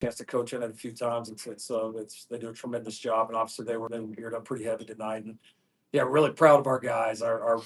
chance to coach in it a few times. They do a tremendous job, and obviously they were geared up pretty heavy tonight. And yeah, really proud of our guys. I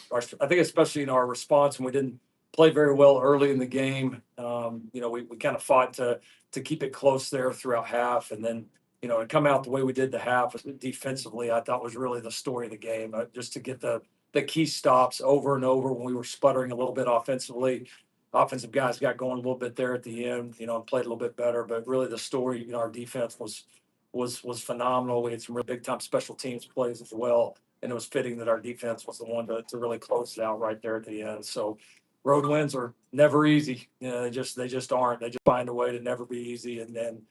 think especially our response when we didn't play very well early in the game. We kind of fought to keep it close there throughout half, and then to come out the way we did the half defensively, I thought was really the story of the game. Just to get the key stops over and over when we were sputtering a little bit offensively. Offensive guys got going a little bit there at the end, and played a little bit better. But really, the story, our defense was phenomenal. We had some real big time special teams plays as well, and it was fitting that our defense was the one to really close it out right there at the end. So, road wins are never easy. They just aren't. They just find a way to never be easy, and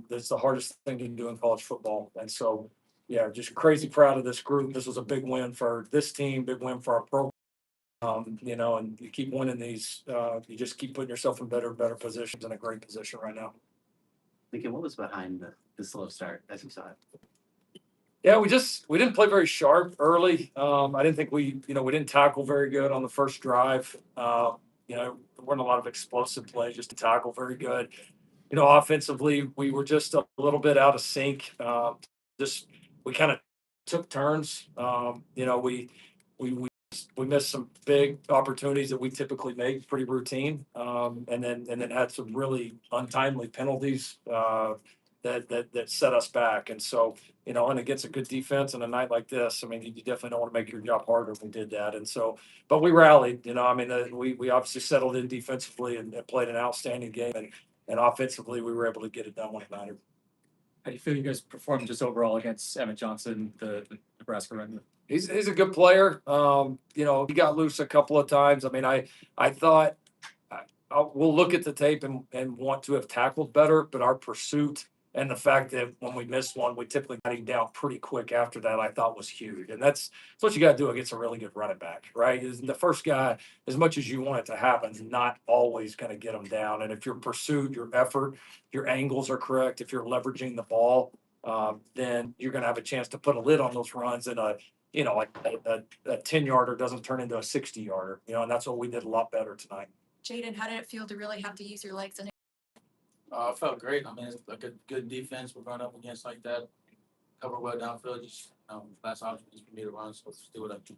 it's the hardest thing you can do in college football. And so, yeah, just crazy proud of this group. This was a big win for this team, big win for our program. And you keep winning these, you just keep putting yourself in better and better positions, in a great position right now. Lincoln, what was behind the slow start as you saw it? Yeah, we didn't play very sharp early. I didn't think we didn't tackle very good on the first drive. There weren't a lot of explosive plays, just to tackle very good. Offensively, we were just a little bit out of sync. Just we kind of took turns. We missed some big opportunities that we typically make pretty routine, and then had some really untimely penalties that set us back. And so, and against a good defense and a night like this, I mean, you definitely don't want to make your job harder if we did that. And so, but we rallied. We obviously settled in defensively and played an outstanding game, and offensively we were able to get it done when it mattered. How do you feel you guys performed just overall against Emmett Johnson, the Nebraska runner? He's a good player. He got loose a couple of times. I mean, I thought we'll look at the tape and want to have tackled better, but our pursuit and the fact that when we missed one, we typically got him down pretty quick after that, I thought was huge. And that's what you got to do against a really good running back, right? Is the first guy, as much as you want it to happen, is not always going to get them down. And if your pursuit, your effort, your angles are correct, if you're leveraging the ball, then you're going to have a chance to put a lid on those runs, and like a 10-yarder doesn't turn into a 60-yarder, and that's what we did a lot better tonight. Jayden, how did it feel to really have to use your legs? And It felt great. I mean, it's like a good defense we're going up against like that. Cover well downfield. Just last option is for me to run, so let's do what I do.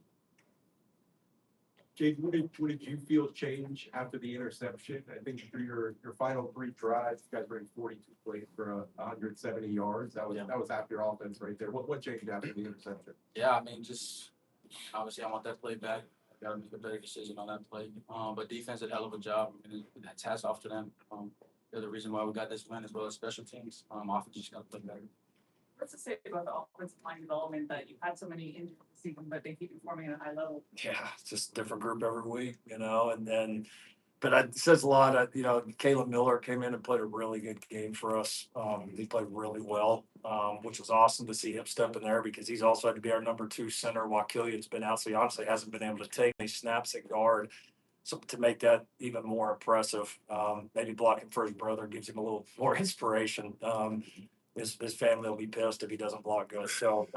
Jade, what did you feel change after the interception? I think through your final three drives, you guys ran 42 plays for 170 yards. That was half your offense right there. What changed after the interception? Yeah, I mean, just obviously I want that play back. I got to make a better decision on that play. But defense did a hell of a job. I mean, that's hats off to them. They're the reason why we got this win, as well as special teams. Offense just got to play better. What's to say about the offensive line development that you've had so many injuries this season, but they keep performing at a high level? Yeah, it's just a different group every week, but it says a lot. Caleb Miller came in and played a really good game for us. He played really well, which was awesome to see him step in there, because he's also had to be our number 2 center while Killian's been out. So he honestly hasn't been able to take any snaps at guard. So to make that even more impressive, maybe blocking for his brother gives him a little more inspiration. His family will be pissed if he doesn't block good. So,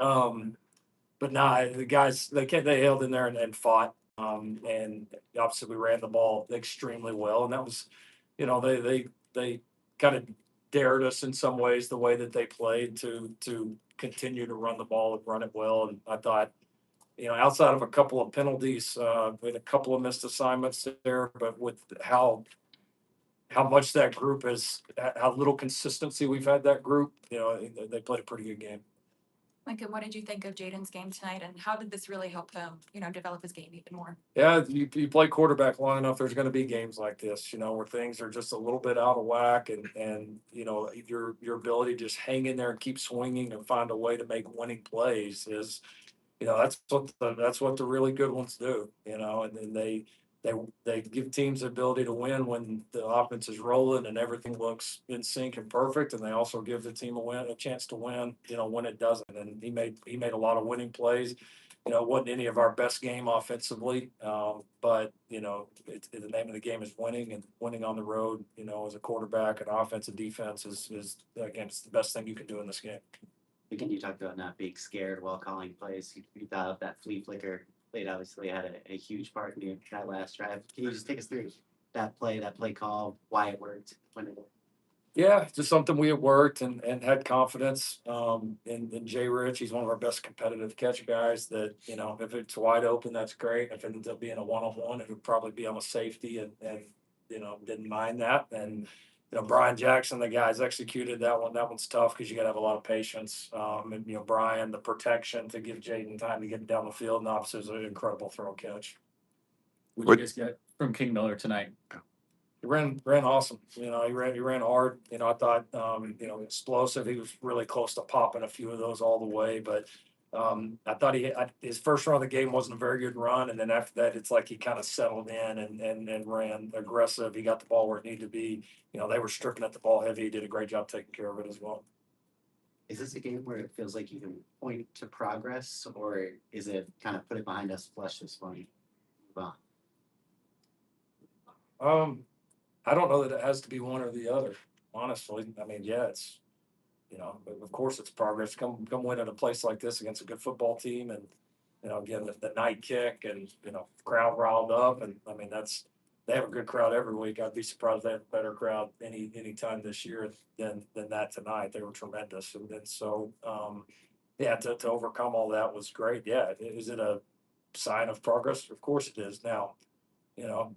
but the guys they held in there and fought. And obviously we ran the ball extremely well, and that was, they kind of dared us in some ways the way that they played to continue to run the ball and run it well. And I thought, outside of a couple of penalties, we had a couple of missed assignments there, but with how much that group how little consistency we've had that group, they played a pretty good game. Lincoln, what did you think of Jayden's game tonight, and how did this really help him, develop his game even more? Yeah, you play quarterback long enough, there's going to be games like this, where things are just a little bit out of whack, and your ability to just hang in there and keep swinging and find a way to make winning plays is, that's what the really good ones do, and then they give teams the ability to win when the offense is rolling and everything looks in sync and perfect, and they also give the team a chance to win, when it doesn't. And he made a lot of winning plays. It wasn't any of our best game offensively, but the name of the game is winning, and winning on the road, as a quarterback and offensive defense is again, it's the best thing you can do in this game. Again, you talked about not being scared while calling plays. You thought of that flea flicker play obviously had a huge part in that last drive. Can you just take us through that play call, why it worked, when it worked? Yeah, just something we had worked and had confidence in Jay Rich. He's one of our best competitive catch guys that, you know, if it's wide open, that's great. If it ends up being a one-on-one, it would probably be on a safety and you know, didn't mind that. And, you know, Brian Jackson, the guys executed that one. That one's tough because you got to have a lot of patience. And, you know, Brian, the protection to give Jayden time to get down the field. And obviously, it was an incredible throw catch. What What- did you guys get from King Miller tonight? He ran awesome. You know, he ran hard. You know, I thought, you know, explosive. He was really close to popping a few of those all the way. But I thought his first run of the game wasn't a very good run. And then after that, it's like he kind of settled in and ran aggressive. He got the ball where it needed to be. You know, they were stripping at the ball heavy. He did a great job taking care of it as well. Is this a game where it feels like you can point to progress, or is it kind of put it behind us, flush this one, move on? I don't know that it has to be one or the other, honestly. I mean, yeah, it's, you know, of course it's progress. Come win at a place like this against a good football team and, you know, again, the night kick and, you know, crowd riled up. And I mean, they have a good crowd every week. I'd be surprised they have a better crowd any time this year than that tonight. They were tremendous. And so, yeah, to overcome all that was great. Yeah. Is it a sign of progress? Of course it is. Now, you know,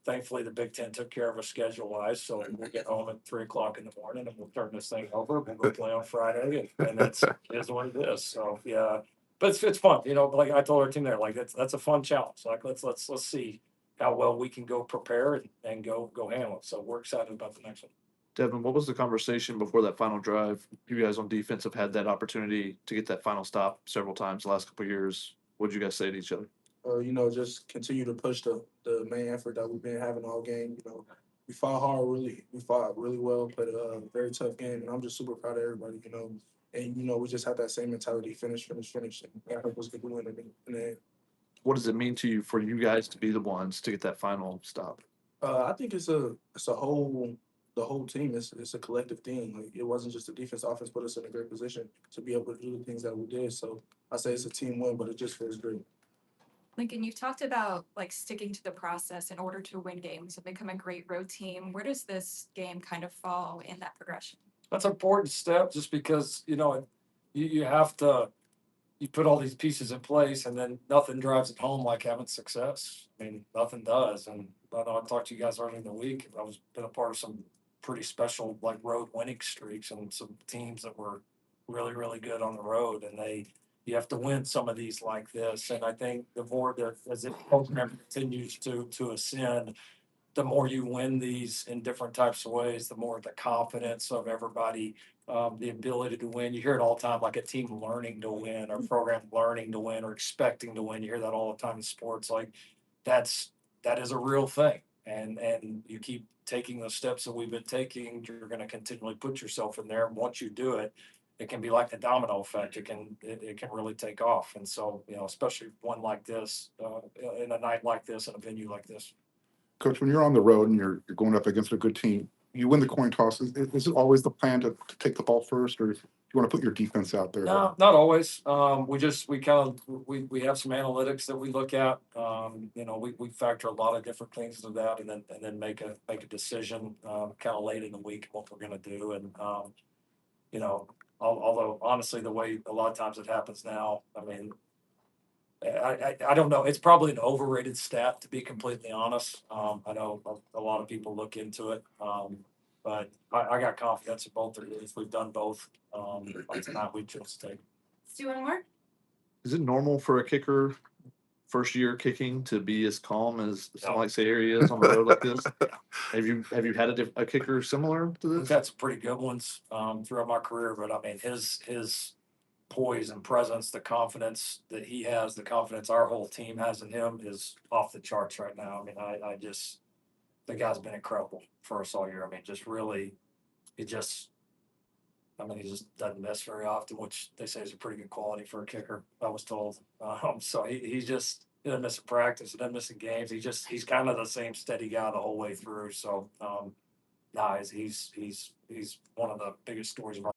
thankfully, the Big Ten took care of us schedule-wise, so we'll get home at 3 o'clock in the morning and we'll turn this thing over. We'll go play on Friday, and that's is what it is. So yeah, but it's fun, you know. Like I told our team there, like that's a fun challenge. Like let's see how well we can go prepare and go handle it. So we're excited about the next one. Devin, what was the conversation before that final drive? You guys on defense have had that opportunity to get that final stop several times the last couple of years. What did you guys say to each other? You know, just continue to push the main effort that we've been having all game. You know, we fought really well, played a very tough game, and I'm just super proud of everybody. You know, and you know, we just have that same mentality: finish, and that helped us get the win in the end. What does it mean to you for you guys to be the ones to get that final stop? I think it's the whole team. It's a collective thing. Like it wasn't just the defense. Offense put us in a great position to be able to do the things that we did. So I say it's a team win, but it just feels great. Lincoln, you've talked about like sticking to the process in order to win games and become a great road team. Where does this game kind of fall in that progression? That's an important step, just because you know you have to. You put all these pieces in place, and then nothing drives it home like having success. I mean, nothing does. And I know I talked to you guys earlier in the week. I was been a part of some pretty special like road winning streaks and some teams that were really good on the road, and you have to win some of these like this. And I think the more that as the program continues to ascend, the more you win these in different types of ways, the more the confidence of everybody, the ability to win. You hear it all the time, like a team learning to win or program learning to win or expecting to win. You hear that all the time in sports. Like that is a real thing. And you keep taking the steps that we've been taking, you're going to continually put yourself in there. And once you do it, it can be like the domino effect. It can really take off. And so, you know, especially one like this, in a night like this, in a venue like this. Coach, when you're on the road and you're going up against a good team, you win the coin toss. Is it always the plan to take the ball first, or do you want to put your defense out there? No, not always. We have some analytics that we look at. You know, we factor a lot of different things into that, and then make a decision kind of late in the week what we're going to do. And you know, although honestly, the way a lot of times it happens now, I mean, I don't know. It's probably an overrated stat, to be completely honest. I know a lot of people look into it, but I got confidence in both of these. We've done both. Tonight we chose to take. Let's do one more. Is it normal for a kicker first year kicking to be as calm as someone like Sayre is on the road like this? Have you had a kicker similar to We've this? had some pretty good ones throughout my career, but I mean his poise and presence, the confidence that he has, the confidence our whole team has in him is off the charts right now. I mean, I just the guy's been incredible for us all year. I mean, just really, he just doesn't miss very often, which they say is a pretty good quality for a kicker, I was told. So he doesn't miss a practice, he doesn't miss a games. He's kind of the same steady guy the whole way through. So, he's one of the biggest stories of our